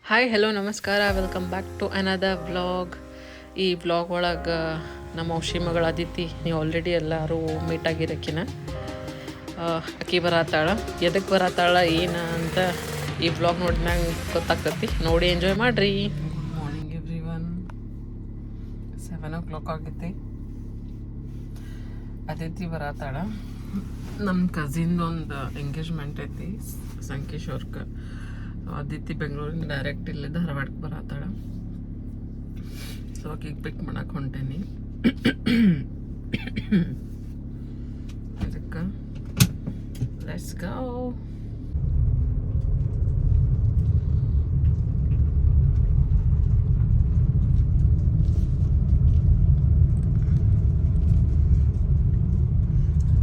Hi hello ನಮಸ್ಕಾರ welcome back to another vlog. ಈ vlog ಒಳಗೆ ನಮ್ಮ ಔಷಿ ಮಗಳ ಅದಿತಿ ನೀವು ಆಲ್ರೆಡಿ ಎಲ್ಲರೂ ಮೀಟ್ ಆಗಿರಕ್ಕಿನ ಅಕ್ಕಿ ಬರತ್ತಾಳ. ಎದಕ್ಕೆ ಬರತ್ತಾಳ ಏನು ಅಂತ ಈ ವ್ಲಾಗ್ ನೋಡಿದ್ಮ್ಯಾಗ ಗೊತ್ತಾಗ್ತತಿ. ನೋಡಿ ಎಂಜಾಯ್ ಮಾಡಿರಿ. Good morning every one. 7 o'clock ಆಗೈತಿ. ಅದಿತಿ ಬರತ್ತಾಳ. ನಮ್ಮ ಕಸಿನ್ದು ಒಂದು ಎಂಗೇಜ್ಮೆಂಟ್ ಐತಿ ಸಂಕೇಶ್ವರ್ಗೆ. ಅದಿತಿ ಬೆಂಗಳೂರಿಂದ ಡೈರೆಕ್ಟ್ ಇಲ್ಲಿ ಧಾರವಾಡಕ್ಕೆ ಬರತ್ತಾಳ. ಸೊ ಆಕಿಗೆ ಪಿಕ್ ಮಾಡಕ್ಕೆ ಹೊಂಟೇನಿ. ಅದಕ್ಕೆ ಲೆಟ್ಸ್ ಗೋ.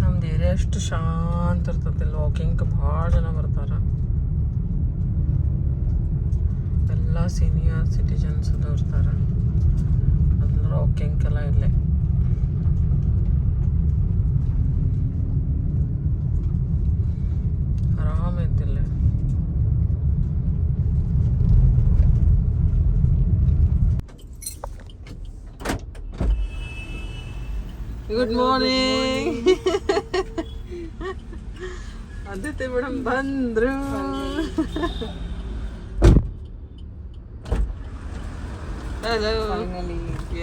ನಮ್ದು ಏರಿಯಾ ಎಷ್ಟು ಶಾಂತ ಇರ್ತದೆ. ಇಲ್ಲಿ ವಾಕಿಂಗ್ಗೆ ಭಾಳ ಜನ ಬರ್ತಾರೆ. ಎಲ್ಲ ಸೀನಿಯರ್ ಸಿಟಿಜನ್ಸ್ ಅದು ಇರ್ತಾರೆ. ಅದನ್ನ ವಾಕಿಂಗ್ಗೆಲ್ಲ ಇಲ್ಲೇ. ಆರಾಮೈತಿಲ್ಲ. Good morning. ಅದಿತಿ ಮೇಡಮ್ ಬಂದ್ರು. ಹಲೋ.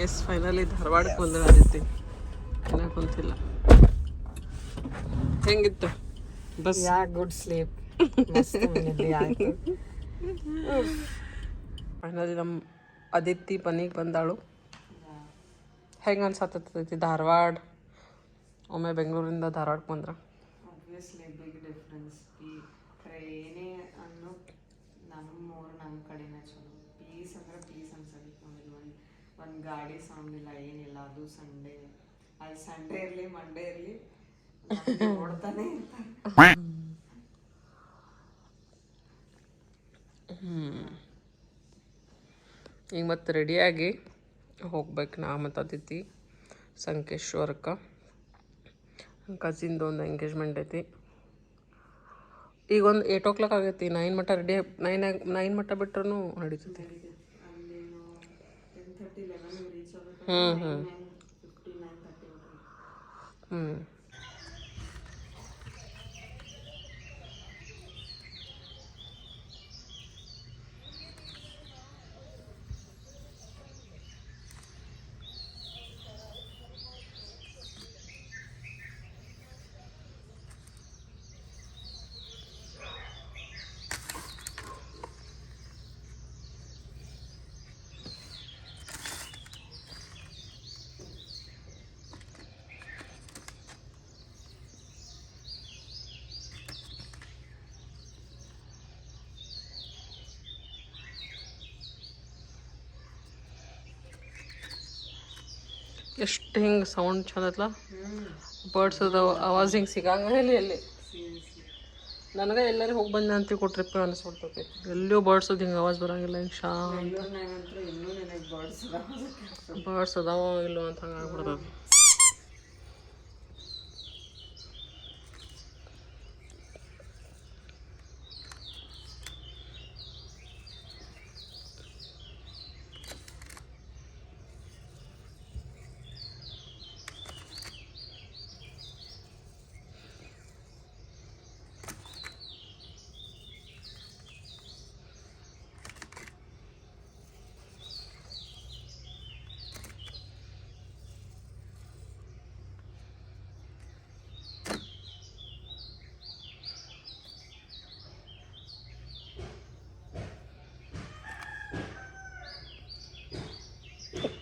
ಎಸ್ ಫೈನಲಿ ಧಾರವಾಡಕ್ಕೆ ಬಂದ್ರೆ ಆದಿತಿ. ಇನ್ನೂ ಕುಂತಿಲ್ಲ. ಹೆಂಗಿತ್ತು ಬಸ್? Good sleep. ಫೈನಲಿ ನಮ್ಮ ಅದಿತಿ ಮನೆಗೆ ಬಂದಾಳು. ಹೆಂಗೆ ಅನ್ಸತ್ತೈತಿ ಧಾರವಾಡ? ಒಮ್ಮೆ ಬೆಂಗಳೂರಿಂದ ಧಾರವಾಡಕ್ಕೆ ಬಂದ್ರೆ ಆಬ್ವಿಯಸ್ಲಿ ಬಿಗ್ ಡಿಫ್ರೆನ್ಸ್. ಏನೇ ಅನ್ನೋ ನಮ್ಮ ಕಡೆನೇ ಚಲೋ. ಪೀಸ್ ಅಂದ್ರೆ ಪೀಸ್ ಅನ್ಸತ್ತೆ. ಒಂದು ಗಾಡಿ ಸೌಂಡ್ ಇಲ್ಲ, ಏನಿಲ್ಲ. ಅದು ಸಂಡೇ, ಅಲ್ಲಿ ಸಂಡೇ ಇರಲಿ ಮಂಡೇ ಇರಲಿ ಓಡ್ತಾನೆ ಇರ್ತಾರೆ. ಈಗ ಮತ್ತೆ ರೆಡಿಯಾಗಿ ಹೋಗ್ಬೇಕು ನಾ ಮತ್ತು ಅದಿತಿ ಸಂಕೇಶ್ವರಕ್ಕೆ. ಕಸಿನ್ದು ಒಂದು ಎಂಗೇಜ್ಮೆಂಟ್ ಐತಿ. ಈಗ ಒಂದು 8 o'clock ಆಗೈತಿ. 9 ಮಟ್ಟ ರೆಡಿ. 9 ಮಟ್ಟ ಬಿಟ್ರೂ ನಡೀತೈತಿ. ಹ್ಞೂ ಎಷ್ಟು ಹಿಂಗೆ ಸೌಂಡ್ ಚಂದ ಐತಲ್ಲ. ಬರ್ಡ್ಸ್ ಅದಾವ. ಆವಾಜ್ ಹಿಂಗೆ ಸಿಗಂಗಿಲ್ಲ ಎಲ್ಲಿ. ನನಗೆ ಎಲ್ಲರೂ ಹೋಗಿ ಬಂದ ಅಂತ ಟ್ರಿಪ್ ಅನಿಸ್ಬಿಡ್ತೈತಿ. ಎಲ್ಲೂ ಬರ್ಡ್ಸ್ ಅದು ಹಿಂಗೆ ಆವಾಜ್ ಬರೋಂಗಿಲ್ಲ. ಹಿಂಗೆ ಶಾಂತ ಬರ್ಡ್ಸ್ ಅದಾವ ಇಲ್ಲೋ ಅಂತ ಹಂಗೆ ಆಗ್ಬಿಡ್ತದೆ.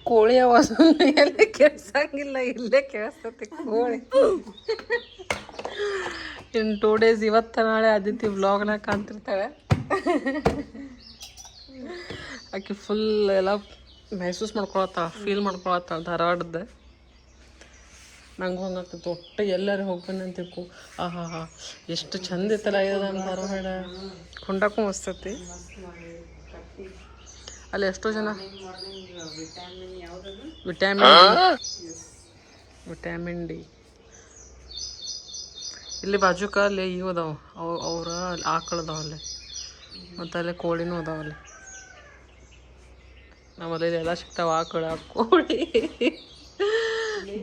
ಕೋಳಿ ಆವಾಜ ಎಲ್ಲಿ ಕೇಳಿಸಂಗಿಲ್ಲ, ಇಲ್ಲೇ ಕೇಳಿಸ್ತೈತಿ ಕೋಳಿ. ಇನ್ನು 2 days ಇವತ್ತು ನಾಳೆ ಅದಿತಿ ವ್ಲಾಗ್ನಾಗ ಕಾಣ್ತಿರ್ತಾಳೆ. ಆಕೆ ಫುಲ್ ಎಲ್ಲ ಮೆಹಸೂಸ್ ಮಾಡ್ಕೊಳತ್ತಾಳ, ಫೀಲ್ ಮಾಡ್ಕೊಳತ್ತಾಳ ಧಾರವಾಡದ. ನಂಗೆ ಹಂಗಾಗ್ತೈತಿ. ಒಟ್ಟು ಎಲ್ಲರೂ ಹೋಗ್ಬನ್ನಿ ಅಂತ ತಿಳ್ಕೊ. ಆಹಾ ಎಷ್ಟು ಚಂದ ಇತ್ತಲ್ಲ ಇದು ನಮ್ಮ ಧಾರವಾಡ. ಕೊಂಡಕ್ಕೂ ಮಸ್ತೈತಿ. ಅಲ್ಲಿ ಎಷ್ಟೋ ಜನ ವಿಟಮಿನ್ ಡಿ ಇಲ್ಲಿ ಬಾಜುಕ ಅಲ್ಲಿ ಇವು ಅದಾವ. ಅವ್ರ ಆಕಳು ಅದಾವ ಅಲ್ಲಿ. ಮತ್ತು ಅಲ್ಲಿ ಕೋಳಿನೂ ಅದಾವಲ್ಲಿ. ನಮ್ಮಲ್ಲಿ ಎಲ್ಲ ಸಿಗ್ತಾವ ಆಕಳ ಕೋಳಿ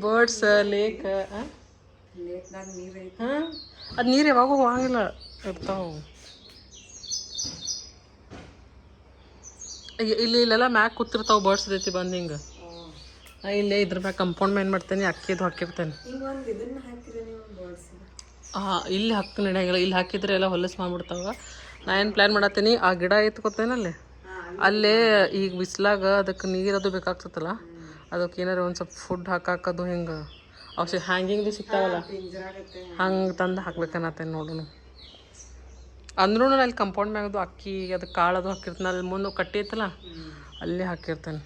ಬರ್ಡ್ಸ್ ಲೇಕ್ ಲೇಕ್ನಾಗ ನೀರು ಐತಿ. ಹಾಂ ಅದು ನೀರು ಯಾವಾಗೂ ಹೋಗಂಗಿಲ್ಲ ಇರ್ತಾವ. ಇಲ್ಲೆಲ್ಲ ಮ್ಯಾಗ ಕೂತಿರ್ತಾವೆ ಬರ್ಡ್ಸ್ ಐತಿ ಬಂದು ಹಿಂಗೆ. ನಾ ಇಲ್ಲೇ ಇದ್ರ ಮ್ಯಾಗ ಕಂಪೌಂಡ್ ಮ್ಯಾನ್ ಮಾಡ್ತೇನೆ ಅಕ್ಕಿದು ಹಾಕಿರ್ತೇನೆ. ಈಗ ಒಂದು ಇದನ್ನ ಹಾಕಿದ್ರೆ ನೀವು ಬರ್ಡ್ಸ್ ಹಾಂ ಇಲ್ಲಿ ಹಾಕಿ ನಡೆಯಂಗಿಲ್ಲ. ಇಲ್ಲಿ ಹಾಕಿದ್ರೆ ಎಲ್ಲ ಹೊಲಸು ಮಾಡ್ಬಿಡ್ತಾವ. ನಾ ಏನು ಪ್ಲ್ಯಾನ್ ಮಾಡತ್ತೀನಿ ಆ ಗಿಡ ಎತ್ಕೊತೇನಲ್ಲಿ ಅಲ್ಲೇ ಈಗ ಬಿಸ್ಲಾಗ ಅದಕ್ಕೆ ನೀರದು ಬೇಕಾಗ್ತದಲ್ಲ ಅದಕ್ಕೆ ಏನಾರು ಒಂದು ಸ್ವಲ್ಪ ಫುಡ್ ಹಾಕಾಕದು ಹಿಂಗೆ ಔಷಧಿ ಹ್ಯಾಂಗಿಂಗ್ದು ಸಿಗ್ತಾವಲ್ಲ ಹಂಗೆ ತಂದು ಹಾಕ್ಬೇಕನ್ನತ್ತೇನೆ ನೋಡೋಣ. ಅಂದ್ರೂ ಅಲ್ಲಿ ಕಂಪೌಂಡ್ ಮ್ಯಾಗದು ಅಕ್ಕಿ ಅದು ಕಾಳದು ಹಾಕಿರ್ತೇನೆ. ಅಲ್ಲಿ ಮುಂದೆ ಕಟ್ಟಿ ಐತಲ್ಲ ಅಲ್ಲೇ ಹಾಕಿರ್ತೇನೆ.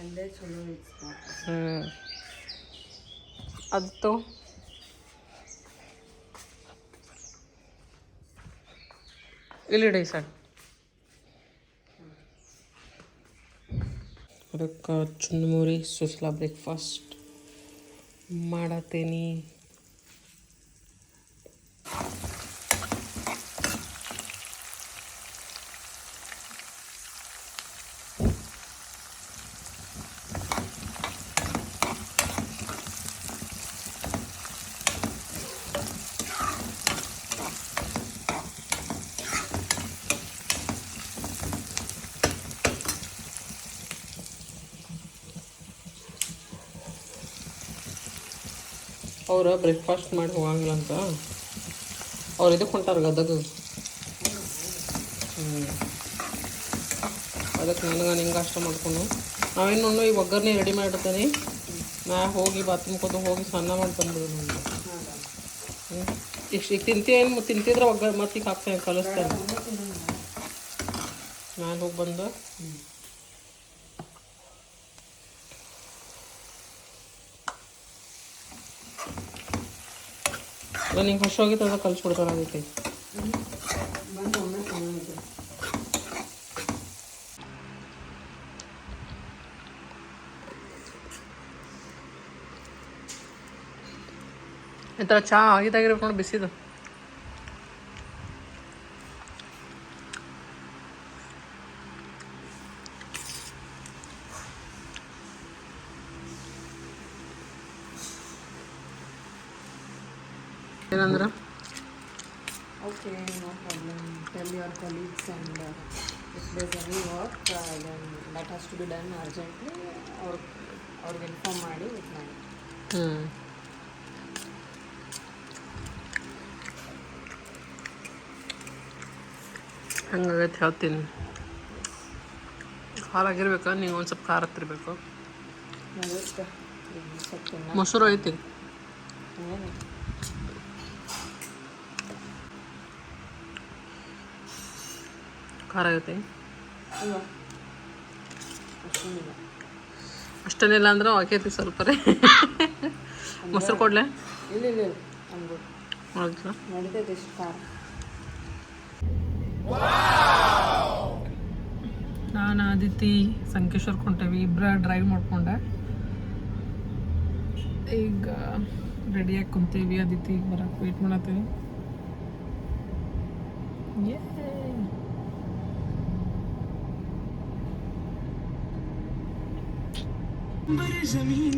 ಅಲ್ಲೇ ಚಲೋ ಐತಿ. ಅದು ಇಲ್ಲಿ ಇಡಿ ಸರ್. ಅದಕ್ಕೆ ಚುನ್ಮುರಿ ಸುಸ್ಲಾ ಬ್ರೇಕ್ಫಾಸ್ಟ್ ಮಾಡತ್ತೇನಿ. ಅವ್ರು ಬ್ರೇಕ್ಫಾಸ್ಟ್ ಮಾಡಿ ಹೋಗಂಗಿಲ್ಲ ಅಂತ ಅವ್ರು ಇದಕ್ಕೆ ಹೊಂಟಾರ ಗದಗ. ಅದಕ್ಕೆ ನನಗೆ ನಿಂಗೆ ಅಷ್ಟ ಮಾಡ್ಕೊಂಡು ನಾವೇನು ಈ ಒಗ್ಗರಣೆ ರೆಡಿ ಮಾಡಿರ್ತೀನಿ. ನಾ ಹೋಗಿ ಬಾತ್ರೂಮ್ ಕೊದ್ದು ಹೋಗಿ ಸ್ನಾನ ಮಾಡಿ ಬಂದ್ಬಿಡು ನನಗೆ. ಈಗ ತಿಂತಿದ್ರೆ ಒಗ್ಗರಣೆ ಮತ್ತೆ ಈಗ ಹಾಕ್ತೇನೆ ಕಲಿಸ್ತೇನೆ. ನಾನು ಹೋಗಿ ಬಂದು ನಿಂಗೆ ಹೊಸ ಹೋಗಿತ್ತು ಅದ ಕಲಿಸ್ಬಿಡ್ತಾರೆ ಅದಕ್ಕೆ. ಈ ಥರ ಚಹಾ ಆಗಿದಾಗಿರ್ಬೇಕು ನೋಡಿ ಬಿಸಿದು. ಏನಂದ್ರೆ okay no problem. Tell your colleagues and if there's any work then that has to be done urgently ಅವ್ರಿಗೆ ಇನ್ಫಾರ್ಮ್ ಮಾಡಿ ಇದು ಮಾಡಿ. ಹಂಗಾಗೈತೆ ಹೇಳ್ತೀನಿ. ಖಾರ ಆಗಿರ್ಬೇಕು, ನೀವು ಒಂದು ಸ್ವಲ್ಪ ಖಾರ ಹತ್ತಿರ್ಬೇಕು. ಮೊಸರು ಐತಿ ಖಾರ ಆಗೈತಿ. ಅಷ್ಟೇನಿಲ್ಲ ಅಂದ್ರೆ ಆಕೈತಿ ಸ್ವಲ್ಪ ರೀ. ಮೊಸರು ಕೊಡ್ಲೆ? ಇಲ್ಲ ನಡೀತೈತೆ ಇಷ್ಟು ಖಾರ. ನಾನು ಆದಿತಿ ಸಂಕೇಶ್ವರ್ ಕೊಂಟೇವಿ ಇಬ್ಬರ ಡ್ರೈವ್ ಮಾಡ್ಕೊಂಡೆ. ಈಗ ರೆಡಿಯಾಗಿ ಕುಂತೀವಿ. ಆದಿತಿ ಈಗ ಬರಕ್ಕೆ ವೇಟ್ ಮಾಡತ್ತೀವಿ.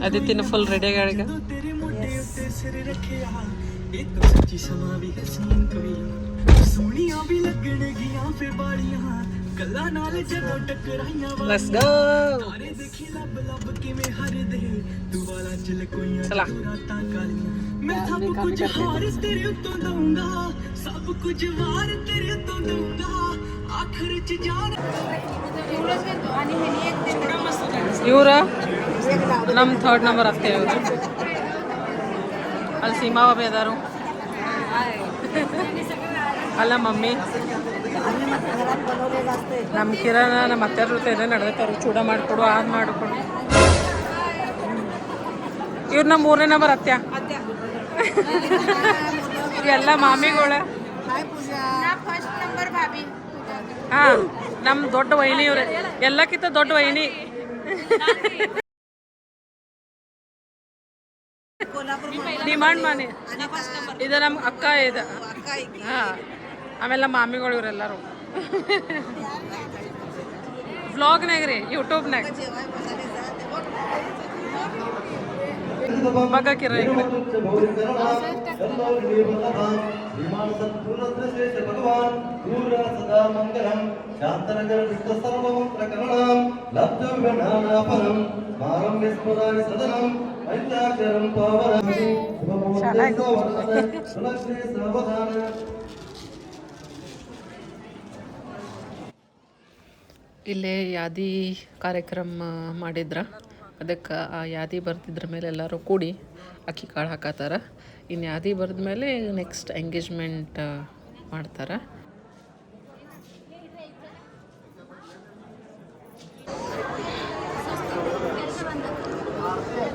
ಆದಿತ್ಯನ ಫುಲ್ ರೆಡಿ ಆಗ Let's go. चला मैं सब कुछ हार तेरे उत्तों दूंगा, सब कुछ वार तेरे उत्तों दूंगा, आखिर च जान ಇವ್ರ ನಮ್ಮ ಥರ್ಡ್ ನಂಬರ್ ಅಷ್ಟೇ. ಇವರು ಅಲ್ಲಿ ಸೀಮಾ ಬಾಬಿ ಅದಾರು, ಅಲ್ಲ ಮಮ್ಮಿ, ನಮ್ಮ ಕಿರಣ, ನಮ್ಮ ಅತ್ತೆಯವ್ರ ಜೊತೆ ಏನೇ ನಡೆದೈತೆ ಚೂಡ ಮಾಡಿಕೊಡು, ಅದು ಮಾಡಿಕೊಡು. ಇವ್ರು ನಮ್ಮ 3ನೇ ನಂಬರ್ ಅತ್ಯ. ಎಲ್ಲ ಮಾಮಿಗಳ. ಹಾಂ, ನಮ್ಮ ದೊಡ್ಡ ವೈನಿ ಇವ್ರೆ, ಎಲ್ಲಕ್ಕಿಂತ ದೊಡ್ಡ ವೈನಿ. ಡಿಮಾಂಡ್ ಮಾನಿ ಇದು ನಮ್ಮ ಅಕ್ಕ ಇದು. ಹಾಂ, ಆಮೇಲೆ ಮಾಮಿಗಳು ಇವರೆಲ್ಲರೂ. ವ್ಲಾಗ್ನಾಗ ರೀ ಯೂಟ್ಯೂಬ್ನಾಗ ಬಗ್ಗಾಕಿರ ಇಲ್ಲೇ ಯಾದಿ ಕಾರ್ಯಕ್ರಮ ಮಾಡಿದ್ರ ಅದಕ್ಕೆ ಆ ಯಾದಿ ಬರ್ತಿದ್ರ ಮೇಲೆ ಎಲ್ಲರೂ ಕೂಡಿ ಅಕ್ಕಿ ಕಾಳು ಹಾಕತ್ತಾರ. ಇನ್ನು ಯಾದಿ ಬರೆದ ಮೇಲೆ ನೆಕ್ಸ್ಟ್ ಎಂಗೇಜ್ಮೆಂಟ್ ಮಾಡ್ತಾರೆ.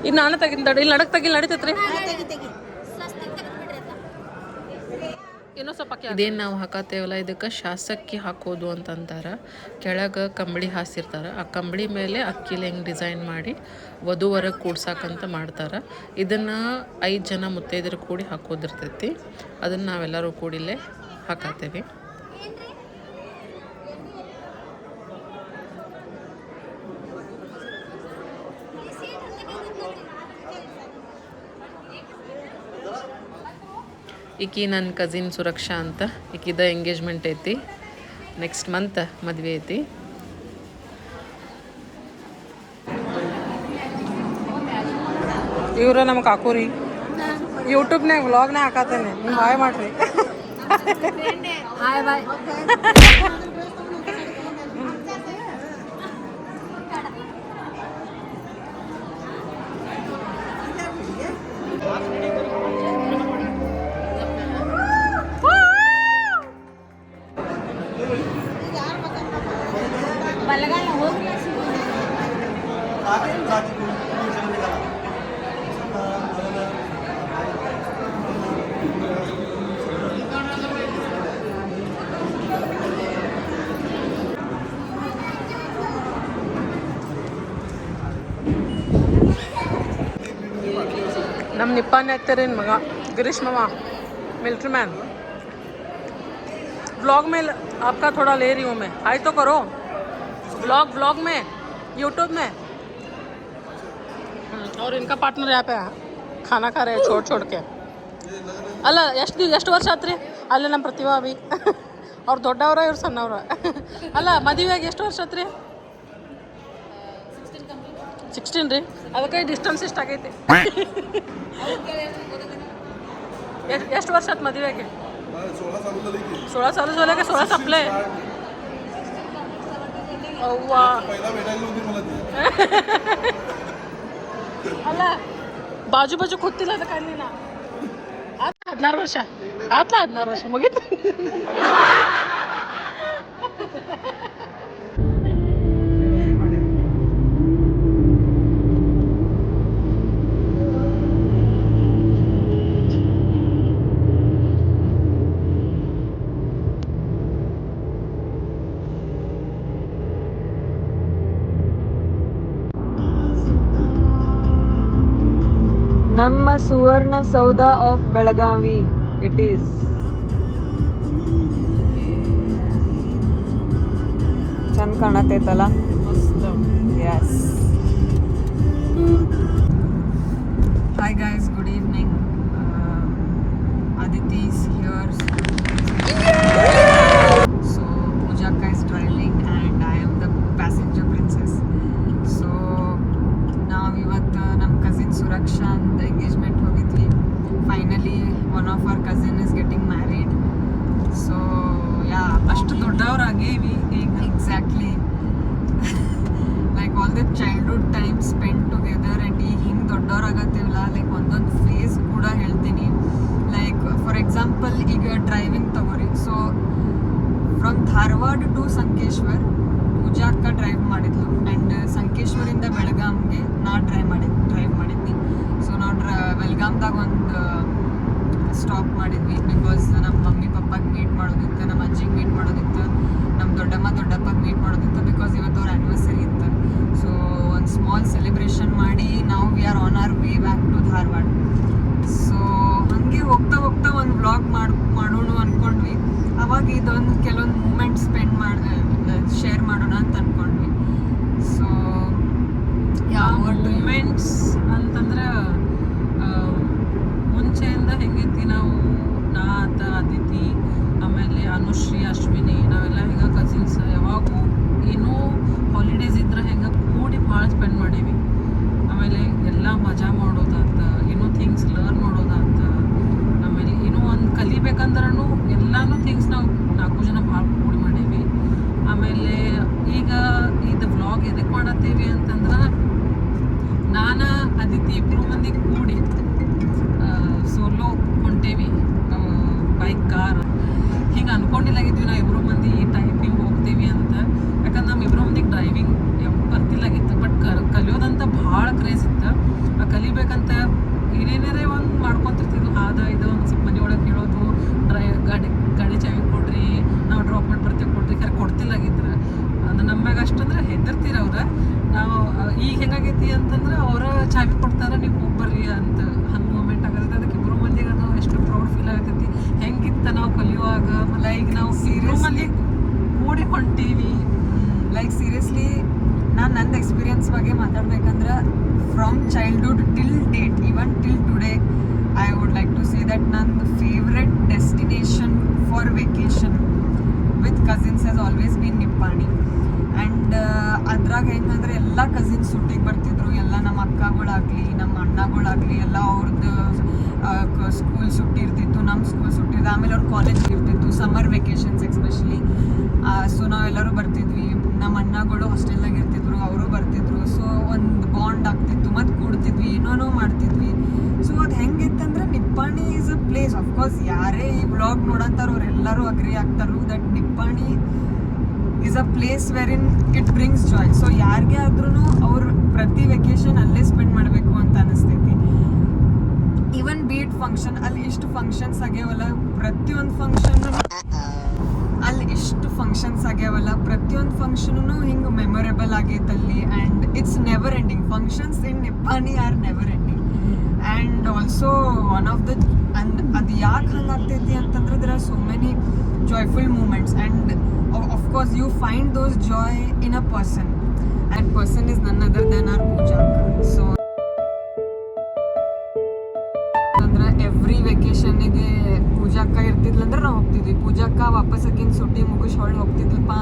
ಇನ್ನು ನಾನು ತೆಗಿಂದಾಡು ಇಲ್ಲಿ ನಡಕ್ ತೆಗಿಲ್ ನಡೀತೈತ್ರಿ ಇನ್ನೂ ಸ್ವಲ್ಪ ಇದೇನು ನಾವು ಹಾಕತ್ತೇವಲ್ಲ ಇದಕ್ಕೆ ಶಾಸಕ್ಕಿ ಹಾಕೋದು ಅಂತಂತಾರೆ. ಕೆಳಗೆ ಕಂಬಳಿ ಹಾಸಿರ್ತಾರೆ. ಆ ಕಂಬಳಿ ಮೇಲೆ ಅಕ್ಕಿಲಿ ಹೆಂಗೆ ಡಿಸೈನ್ ಮಾಡಿ ವಧುವರೆಗೆ ಕೂಡ್ಸಾಕಂತ ಮಾಡ್ತಾರೆ. ಇದನ್ನು 5 ಜನ ಮುತ್ತೈದರು ಕೂಡಿ ಹಾಕೋದಿರ್ತೈತಿ. ಅದನ್ನು ನಾವೆಲ್ಲರೂ ಕೂಡಿಲೇ ಹಾಕತ್ತೇವೆ. ಈಕಿ ನನ್ನ ಕಸಿನ್ ಸುರಕ್ಷಾ ಅಂತ. ಈಕಿದ ಎಂಗೇಜ್ಮೆಂಟ್ ಐತಿ, ನೆಕ್ಸ್ಟ್ ಮಂತ್ ಮದುವೆ ಐತಿ. ಇವ್ರ ನಮ್ಮ ಕಾಕೂರಿ ಯೂಟ್ಯೂಬ್ನಾಗ ವ್ಲಾಗ್ನಾಗ ಹಾಕತ್ತೇನೆ. ನೀವು ಹಾಯ್ ಮಾಡ್ರಿ. Hi bye. ನಮ್ಮ ನಿಪ್ಪಾನೆ ಆಗ್ತಾರೇನು ಮಗ ಗಿರೀಶ್ ಮಾमा मिलिट्री मैन. व्लॉग में आपका थोड़ा ले रही हूँ मैं. हाय तो करो. व्लॉग में यूट्यूब में. और इनका पार्टनर यहाँ पे खाना खा रहे छोड़ के. ಅಲ್ಲ ಎಷ್ಟು ವರ್ಷ ಆತ್ರಿ ಅಲ್ಲೇ ನಮ್ಮ ಪ್ರತಿಭಾ ಅಭಿ ಅವ್ರು ದೊಡ್ಡವ್ರ ಇವ್ರು ಸಣ್ಣವ್ರ. ಅಲ್ಲ ಮದುವೆಯಾಗಿ ಎಷ್ಟು ವರ್ಷ ಆತ್ರಿ? 16 ರೀ. ಅದಕ್ಕೆ ಡಿಸ್ಟೆನ್ಸ್ ಎಷ್ಟು ಆಗೈತಿ? ಎಷ್ಟು ವರ್ಷ ಆಯ್ತು ಮದುವೆಗೆ? 16 साल झाले का 16 संपले. ಅವ್ವಾ ಅಲ್ಲ ಬಾಜು ಕೂತಿಲ್ಲ ಅದಕ್ಕೆ ಅಲ್ಲಿನ 16 ವರ್ಷ ಆತ್ಲ 16 ವರ್ಷ ಮುಗೀತು. ನಮ್ಮ Suvarna Soudha of Belagavi it is. ಚಂದ ಕಾಣತೈತಲ್ಲ. Yes. Hi guys, good evening. Aditi is here. So Pooja is driving and I am the passenger princess. So ನಾವು ಇವತ್ತು ನಮ್ಮ ಕಸಿನ್ ಸುರಕ್ಷಾ ಅಂತ ಎಂಗೇಜ್ಮೆಂಟ್ ಹೋಗಿದ್ವಿ. Finally one of our cousin is getting married. So yeah ಅಷ್ಟು ದೊಡ್ಡವ್ರಾಗೇವಿ ಈಗ exactly like all the childhood time spend together. And ಈಗ ಹಿಂಗೆ ದೊಡ್ಡವ್ರಾಗತ್ತೇವಲ್ಲ, ಲೈಕ್ ಒಂದೊಂದು ಫೇಸ್ ಕೂಡ ಹೇಳ್ತೀನಿ. ಲೈಕ್ ಫಾರ್ ಎಕ್ಸಾಂಪಲ್ ಈಗ ಡ್ರೈವಿಂಗ್ ತಗೋರಿ. So from Dharwad to Sankeshwar Pooja ಅಕ್ಕ ಡ್ರೈವ್ ಮಾಡಿದ್ಲು. ಆ್ಯಂಡ್ ಸಂಕೇಶ್ವರಿಂದ ಬೆಳಗಾಂಗೆ ನಾ ಡ್ರೈವ್ ಮಾಡಿದ್ನಿ. ಸೊ ನಾವು ಬೆಳಗಾಂದಾಗ ಒಂದು ಸ್ಟಾಪ್ ಮಾಡಿದ್ವಿ. ಬಿಕಾಸ್ ನಮ್ಮ ಮಮ್ಮಿ ಪಪ್ಪಾಗೆ ಮೀಟ್ ಮಾಡೋದಿತ್ತು, ನಮ್ಮ ಅಜ್ಜಿಗೆ ಮೀಟ್ ಮಾಡೋದಿತ್ತು, ನಮ್ಮ ದೊಡ್ಡಪ್ಪಗೆ ಮೀಟ್ ಮಾಡೋದಿತ್ತು. ಬಿಕಾಸ್ ಇವತ್ತು ಅವ್ರ ಆ್ಯನಿವರ್ಸರಿ ಇತ್ತು. ಸೊ ಒಂದು ಸ್ಮಾಲ್ ಸೆಲೆಬ್ರೇಷನ್ ಮಾಡಿ ನಾವು we are on our way back to Dharwad. So ಹಾಗೆ ಹೋಗ್ತಾ ಒಂದು ವ್ಲಾಗ್ ಮಾಡೋಣ ಅಂದ್ಕೊಂಡ್ವಿ. ಅವಾಗ ಇದೊಂದು ಕೆಲವೊಂದು ಮೂಮೆಂಟ್ ಶೇರ್ ಮಾಡೋಣ ಅಂತ ಅಂದ್ಕೊಂಡ್ವಿ. ಫ್ರೆಂಡ್ಸ್ ಅಂತಂದ್ರೆ ಮುಂಚೆಯಿಂದ ಹೆಂಗೈತಿ ನಾವು ನಾಥ ಅದಿತಿ ಆಮೇಲೆ ಅನುಶ್ರೀ ಅಶ್ವಿನಿ ನಾವೆಲ್ಲ ಹೆಂಗೆ ಕಸಿನ್ಸ್ ಯಾವಾಗೂ ಏನೋ ಹಾಲಿಡೇಸ್ ಇದ್ರೆ ಹೆಂಗೆ ಕೂಡಿ ಭಾಳ ಸ್ಪೆಂಡ್ ಮಾಡೀವಿ. ಆಮೇಲೆ ಎಲ್ಲ ಮಜಾ ಮಾಡೋದಾತ, ಏನೋ ಥಿಂಗ್ಸ್ ಲರ್ನ್ ಮಾಡೋದಾತ, ಆಮೇಲೆ ಏನೋ ಒಂದು ಕಲಿಬೇಕಂದ್ರೂ ಎಲ್ಲನೂ ಥಿಂಗ್ಸ್ ನಾವು 4 ಜನ ಭಾಳ ಕೂಡಿ ಮಾಡೀವಿ. ಆಮೇಲೆ ಈಗ ಇದು ವ್ಲಾಗ್ ಎದಕ್ಕೆ ಮಾಡತ್ತೀವಿ ಅಂತಂದ್ರೆ ನಾನು ಅದಿತಿ ಇಬ್ಬರು ಮಂದಿ ಕೂಡಿ ಸೋಲೋ ಹೊಂಟೇವಿ ಬೈಕ್ ಕಾರ್ ಹಿಂಗೆ ಅನ್ಕೊಂಡಿಲ್ಲಾಗಿದ್ವಿ ನಾವು ಇಬ್ಬರು ಮಂದಿ ಟೈಪಿಂಗ್ ಹೋಗ್ತೀವಿ ಅಂತ. ಯಾಕಂದ್ರೆ ನಮ್ಮ ಇಬ್ಬರು ಮಂದಿಗೆ ಡ್ರೈವಿಂಗ್ ಬರ್ತಿಲ್ಲಾಗಿತ್ತು. ಬಟ್ ಕಲಿಯೋದಂತ ಭಾಳ ಕ್ರೇಜ್ ಇತ್ತು. ಕಲಿಬೇಕಂತ ಏನೇನಾರೇ ಒಂದು ಮಾಡ್ಕೊತಿರ್ತಿದ್ವು. ಇದು ಒಂದು ಸ್ವಲ್ಪ ಮನೆಯೊಳಗೆ ಹೇಳೋದು, ಗಾಡಿ ಚಾವಿ ಕೊಡ್ರಿ, ನಾವು ಡ್ರಾಪ್ ಮಾಡಿ ಬರ್ತೀವಿ ಕೊಡ್ರಿ, ಕರೆ ಕೊಡ್ತಿಲ್ಲಾಗಿದ್ರೆ ಅದು ನಮ್ಮಾಗ ಅಷ್ಟಂದ್ರೆ ಹೆದರ್ತೀರ ಅವ್ರು. ನಾವು ಈಗ ಹೆಂಗಾಗೈತಿ ಅಂತಂದ್ರೆ ಅವರ ಚಾವಿ ಕೊಡ್ತಾರ, ನೀವು ಹೋಗ್ಬರ್ರಿ ಅಂತ ಹಂಗೆ ಮೂಮೆಂಟ್ ಆಗತ್ತೆ. ಅದಕ್ಕೆ ಇಬ್ಬರು ಮಂದಿಗೆ ಅದು ಎಷ್ಟು ಪ್ರೌಡ್ ಫೀಲ್ ಆಗತೈತಿ. ಹೆಂಗಿತ್ತ ನಾವು ಕಲಿಯುವಾಗ. ಲೈಕ್ ನಾವು ಸೀರಿಯಸ್ಲಿ ಕೂಡಿ ಹೊಂಟೀವಿ. ಲೈಕ್ ಸೀರಿಯಸ್ಲಿ ನಾನು ನನ್ನ ಎಕ್ಸ್ಪೀರಿಯನ್ಸ್ ಬಗ್ಗೆ ಮಾತಾಡ್ಬೇಕಂದ್ರೆ from childhood till date, even till today, I would like to say that ನನ್ನ favourite destination for vacation with cousins has always been Nippani. And ಅದ್ರಾಗ ಹೆಂಗಂದ್ರೆ ಎಲ್ಲ ಕಸಿನ್ಸ್ ಸುಟ್ಟಿಗೆ ಬರ್ತಿದ್ರು. ಎಲ್ಲ ನಮ್ಮ ಅಕ್ಕಗಳಾಗಲಿ ನಮ್ಮ ಅಣ್ಣಗಳಾಗಲಿ ಎಲ್ಲ ಅವ್ರದ್ದು ಸ್ಕೂಲ್ ಸುಟ್ಟಿ ಇರ್ತಿತ್ತು, ನಮ್ಮ ಸ್ಕೂಲ್ ಸುಟ್ಟಿದ್ದು, ಆಮೇಲೆ ಅವ್ರ ಕಾಲೇಜ್ ಇರ್ತಿತ್ತು, ಸಮ್ಮರ್ ವೆಕೇಷನ್ಸ್ ಎಸ್ಪೆಷಲಿ. ಸೊ ನಾವೆಲ್ಲರೂ ಬರ್ತಿದ್ವಿ. ನಮ್ಮ ಅಣ್ಣಗಳು ಹಾಸ್ಟೆಲ್ನಾಗ ಇರ್ತಿದ್ರು, ಅವರು ಬರ್ತಿದ್ರು. ಸೊ ಒಂದು ಬಾಂಡ್ ಆಗ್ತಿತ್ತು, ಮತ್ತು ಕೂಡ್ತಿದ್ವಿ, ಏನೋ ಮಾಡ್ತಿದ್ವಿ. ಸೊ ಅದು ಹೆಂಗಿತ್ತಂದ್ರೆ Nippani is a place. Of course ಯಾರೇ ಈ ವ್ಲಾಗ್ ನೋಡಂತಾರೋ ಅವರೆಲ್ಲರೂ ಅಗ್ರಿ ಆಗ್ತಾರೋ that Nippani is a place wherein it brings joy. So ಯಾರಿಗೆ ಆದ್ರೂ ಅವ್ರು ಪ್ರತಿ ವೆಕೇಶನ್ ಅಲ್ಲೇ ಸ್ಪೆಂಡ್ ಮಾಡಬೇಕು ಅಂತ ಅನಿಸ್ತೈತಿ. ಈವನ್ ಬೀಟ್ ಫಂಕ್ಷನ್, ಅಲ್ಲಿ ಇಷ್ಟು ಫಂಕ್ಷನ್ಸ್ ಆಗ್ಯಾವಲ್ಲ, ಪ್ರತಿಯೊಂದು ಫಂಕ್ಷನ್ನು ಹಿಂಗೆ ಮೆಮೊರೇಬಲ್ ಆಗೈತಲ್ಲಿ. And it's never ending. Functions in Nippani are never ending. And also one of the ಅದು ಯಾಕೆ ಹಂಗಾಗ್ತೈತಿ ಅಂತಂದ್ರೆ there are so many joyful moments, and of course you find those joy in a person. That person is none other than our Pooja. So ಅಂದ್ರೆ every ವೆಕೇಶನ್ನಿಗೆ ಪೂಜಾಕ್ಕ ಇರ್ತಿದ್ಲಂದ್ರೆ ನಾವು ಹೋಗ್ತಿದ್ವಿ. ಪೂಜಾಕ್ಕ ವಾಪಸ್ ಆಕಿನ ಸುಟ್ಟಿ ಮುಗಿಸಿ ಹೊಳ್ಳಿ ಹೋಗ್ತಿದ್ಲಪ್ಪ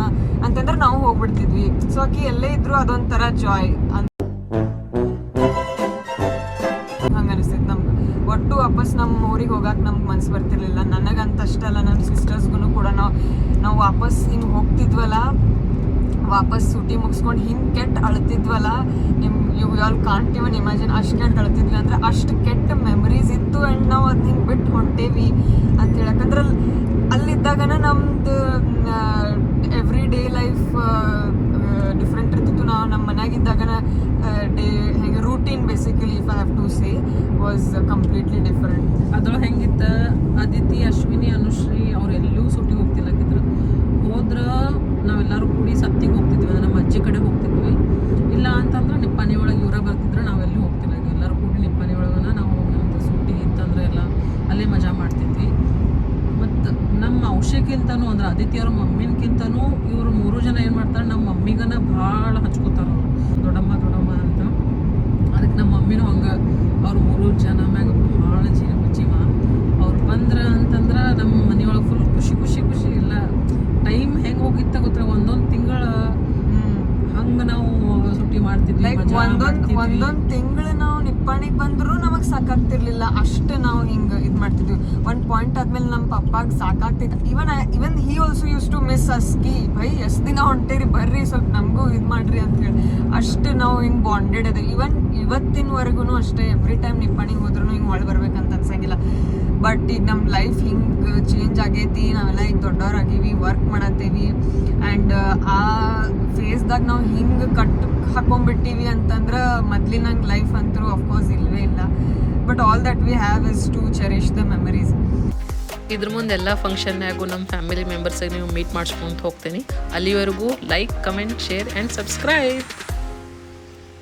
ಅಂತಂದ್ರೆ ನಾವು ಹೋಗ್ಬಿಡ್ತಿದ್ವಿ. ಸೊ ಆಕಿ ಎಲ್ಲೇ ಇದ್ರು ಅದೊಂಥರ ಜಾಯ್ ಹಂಗೆ ಅನಿಸ್ತೈತೆ ನಮ್ಗೆ. ಒಟ್ಟು ವಾಪಸ್ ನಮ್ಮ ಊರಿಗೆ ಹೋಗಕ್ಕೆ ನಮ್ಗೆ ಮನ್ಸು ಬರ್ತಿರ್ಲಿಲ್ಲ. ನನಗಂತ ಅಷ್ಟಲ್ಲ, ನನ್ನ ಸಿಸ್ಟರ್ಸ್ಗೂ ಕೂಡ ನಾವು ವಾಪಸ್ ಹಿಂಗೆ ಹೋಗ್ತಿದ್ವಲ್ಲ, ವಾಪಸ್ ಸುಟಿ ಮುಗಿಸ್ಕೊಂಡು ಹಿಂಗೆ ಕೆಟ್ಟ ಅಳ್ತಿದ್ವಲ್ಲ. You all can't even imagine ಅಷ್ಟು ಕೆಟ್ಟ ಅಳ್ತಿದ್ವಿ ಅಂದರೆ ಅಷ್ಟು ಕೆಟ್ಟ ಮೆಮರೀಸ್ ಇತ್ತು. ಆ್ಯಂಡ್ ನಾವು ಅದು ಹಿಂಗೆ ಬಿಟ್ಟು ಹೊಂಟೇವಿ ಅಂತ ಹೇಳಕ್ಕಂದ್ರೆ ಅಲ್ಲಿದ್ದಾಗನ ನಮ್ದು ಎವ್ರಿ ಡೇ ಲೈಫ್ ಡಿಫ್ರೆಂಟ್ ಇರ್ತಿತ್ತು. ನಾವು ನಮ್ಮ ಮನೆಯಾಗಿದ್ದಾಗನ ಡೇ ಹೆಂಗೆ routine basically if I have to say was completely different. ಅದ್ರೊಳಗೆ ಹೆಂಗಿತ್ತು, ಅದಿತಿ ಅಶ್ವಿನಿ ಅನುಶ್ರೀ ಅವರೆಲ್ಲೂ ಸುಟ್ಟಿಗೆ ಹೋಗ್ತಿಲ್ಲಕ್ಕಿದ್ರು. ಹೋದ್ರೆ ನಾವೆಲ್ಲರೂ ಕೂಡಿ ಸತ್ತಿಗೆ ಹೋಗ್ತಿದ್ವಿ, ಅಂದ್ರೆ ನಮ್ಮ ಅಜ್ಜಿ ಕಡೆ ಹೋಗ್ತಿದ್ವಿ. ಇಲ್ಲ ಅಂತಂದ್ರೆ ನಿಪ್ಪಾಣಿ ಒಳಗೆ ಇವರ ಬರ್ತಿದ್ರೆ ನಾವೆಲ್ಲೂ ಹೋಗ್ತಿಲ್ಲ. ಎಲ್ಲರೂ ಕೂಡಿ ನಿಪ್ಪಾಣಿ ಒಳಗನ ನಾವು ನಮ್ಮದು ಸುಟ್ಟಿ ಇತ್ತಂದ್ರೆ ಎಲ್ಲ ಅಲ್ಲೇ ಮಜಾ ಮಾಡ್ತಿದ್ವಿ. ಮತ್ತು ನಮ್ಮ ಔಷಧಿಗಿಂತನೂ ಅಂದ್ರೆ ಅದಿತಿಯವ್ರ ಮಮ್ಮಿನ್ಕಿಂತನೂ ಇವರು 3 ಜನ ಏನು ಮಾಡ್ತಾರೆ, ನಮ್ಮ ಮಮ್ಮಿಗನ ಭಾಳ ಹಚ್ಕೋತಾರೆ ಅವರು, ದೊಡ್ಡಮ್ಮ ಅಂತ. ಅದಕ್ಕೆ ನಮ್ಮ ಮಮ್ಮಿನೂ ಹಂಗೆ ಅವ್ರು 3 ಜನ ಮ್ಯಾಗ ಭಾಳ ಜೀವ. ಅವ್ರು ಬಂದ್ರೆ ಅಂತಂದ್ರೆ ನಮ್ಮ ಮನೆಯೊಳಗೆ ಫುಲ್ ಖುಷಿ ಇಲ್ಲ. ಟೈಮ್ ಹೆಂಗೆ ಹೋಗಿತ್ತ ಗೊತ್ತಿಲ್ಲ, ಒಂದೊಂದು ತಿಂಗಳು ಹಂಗೆ ನಾವು ಸುಟ್ಟಿ ಮಾಡ್ತಿದ್ವಿ. ಲೈಕ್ ಒಂದೊಂದು ತಿಂಗಳು ನಾವು ನಿಪ್ಪಾಣಿಗೆ ಬಂದರೂ ನಮಗೆ ಸಾಕಾಗ್ತಿರ್ಲಿಲ್ಲ. ಅಷ್ಟು ನಾವು ಹಿಂಗೆ ಇದು ಮಾಡ್ತಿದ್ವಿ. ಒಂದು ಪಾಯಿಂಟ್ ಆದ್ಮೇಲೆ ನಮ್ಮ ಪಪ್ಪಾಗೆ ಸಾಕಾಗ್ತಿತ್ತು. Even he also use to miss us ಕಿ ಭೈ ಎಷ್ಟು ದಿನ ಹೊಂಟೇರಿ ಬರ್ರಿ ಸ್ವಲ್ಪ ನಮಗೂ ಇದು ಮಾಡ್ರಿ ಅಂತ ಹೇಳಿ. ಅಷ್ಟು ನಾವು ಹಿಂಗೆ ಬಾಂಡೆಡ್ ಅದೇ. ಇವತ್ತಿನವರೆಗೂ ಅಷ್ಟೇ. ಎವ್ರಿ ಟೈಮ್ ನಿಪ್ಪಾಣಿಗೆ ಹೋದ್ರೂ ಹಿಂಗೆ ಒಳಗೆ ಬರ್ಬೇಕಂತ ಅನ್ಸಂಗಿಲ್ಲ. ಬಟ್ ಈಗ ನಮ್ಮ ಲೈಫ್ ಹಿಂಗೆ ಚೇಂಜ್ ಆಗೈತಿ. ನಾವೆಲ್ಲ ಈಗ ದೊಡ್ಡವ್ರಾಗೀವಿ, ವರ್ಕ್ ಮಾಡತ್ತೇವಿ. ಆ್ಯಂಡ್ ಆ ಫೇಸ್ದಾಗ ನಾವು ಹಿಂಗೆ ಹಾಕೊಂಡ್ಬಿಟ್ಟಿವಿ ಅಂತಂದ್ರೆ ಮೊದ್ಲಿನಂಗೆ ಲೈಫ್ ಅಂತೂ ಅಫ್ಕೋರ್ಸ್ ಇಲ್ಲವೇ ಇಲ್ಲ. But all that we have is to cherish the memories. ಇದ್ರ ಮುಂದೆ ಎಲ್ಲ ಫಂಕ್ಷನ್ನಾಗೂ ನಮ್ಮ ಫ್ಯಾಮಿಲಿ ಮೆಂಬರ್ಸಿಗೆ ನೀವು ಮೀಟ್ ಮಾಡಿಸ್ಕೊಂತ ಹೋಗ್ತೀನಿ. ಅಲ್ಲಿವರೆಗೂ like, comment, share and subscribe.